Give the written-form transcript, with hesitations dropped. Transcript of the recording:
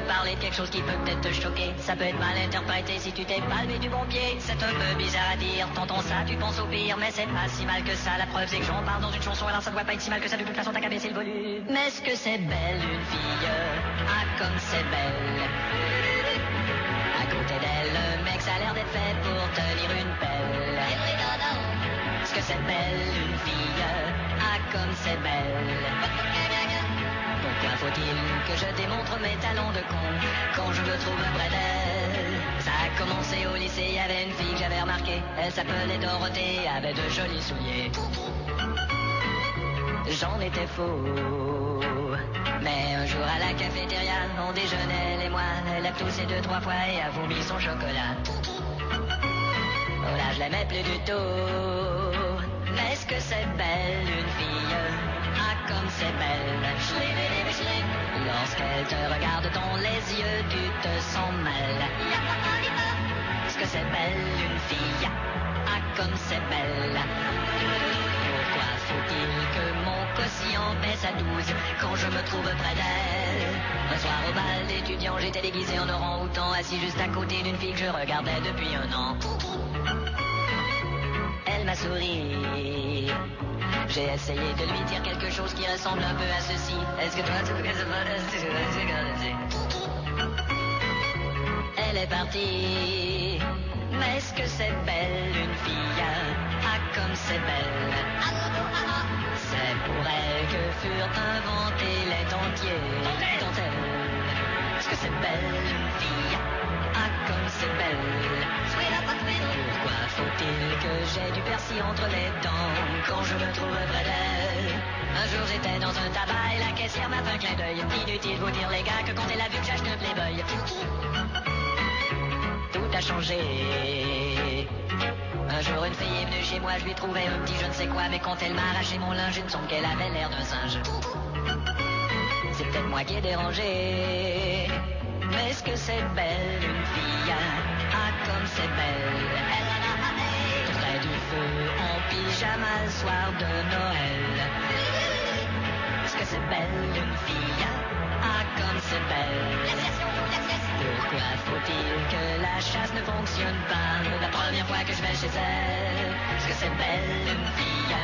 parler de quelque chose qui peut peut-être te choquer. Ça peut être mal interprété si tu t'es palmé du bon pied. C'est un peu bizarre à dire, t'entends ça, tu penses au pire. Mais c'est pas si mal que ça, la preuve c'est que j'en parle dans une chanson. Alors ça doit pas être si mal que ça, de toute façon t'as qu'à baisser le volume. Mais est-ce que c'est belle une fille? Ah comme c'est belle. À côté d'elle, le mec ça a l'air d'être fait pour tenir une pelle. Est-ce que c'est belle une fille? Ah comme c'est belle. Pourquoi faut-il que je démontre mes talents de con quand je me trouve près d'elle? Ça a commencé au lycée, y avait une fille que j'avais remarquée. Elle s'appelait Dorothée, avait de jolis souliers. J'en étais faux. Mais un jour à la cafétéria, on déjeunait les moi. Elle a toussé 2-3 fois et a vomi son chocolat. Oh là, je l'aimais plus du tout. Mais est-ce que c'est belle une fille? Ah comme c'est belle. Lorsqu'elle te regarde dans les yeux, tu te sens mal. Est-ce que c'est belle une fille? Ah comme c'est belle. Pourquoi faut-il que mon quotient baisse à 12 quand je me trouve près d'elle? Un soir au bal d'étudiants, j'étais déguisé en orang-outan, assis juste à côté d'une fille que je regardais depuis un an. Elle m'a souri. J'ai essayé de lui dire quelque chose qui ressemble un peu à ceci. Est-ce que toi tu veux que elle est partie. Mais est-ce que c'est belle une fille? Ah comme c'est belle. C'est pour elle que furent inventés les dentiers. Dentelles. Est-ce que c'est belle une fille? Ah comme c'est belle. Pourquoi faut-il que j'ai du persil entre les dents quand je me trouve près d'elle? Un jour j'étais dans un tabac et la caissière m'a fait un clin d'œil. Inutile vous dire les gars que quand elle a vu que j'achetais un Playboy, tout a changé. Un jour une fille est venue chez moi, je lui trouvais un petit je ne sais quoi, mais quand elle m'a arraché mon linge, il me semble qu'elle avait l'air d'un singe. C'est peut-être moi qui ai dérangé. Mais est-ce que c'est belle une fille? Ah comme c'est belle. Près du feu en pyjama le soir de Noël. Est-ce que c'est belle une fille? Ah comme c'est belle. Pourquoi faut-il que la chasse ne fonctionne pas la première fois que je vais chez elle? Est-ce que c'est belle une fille?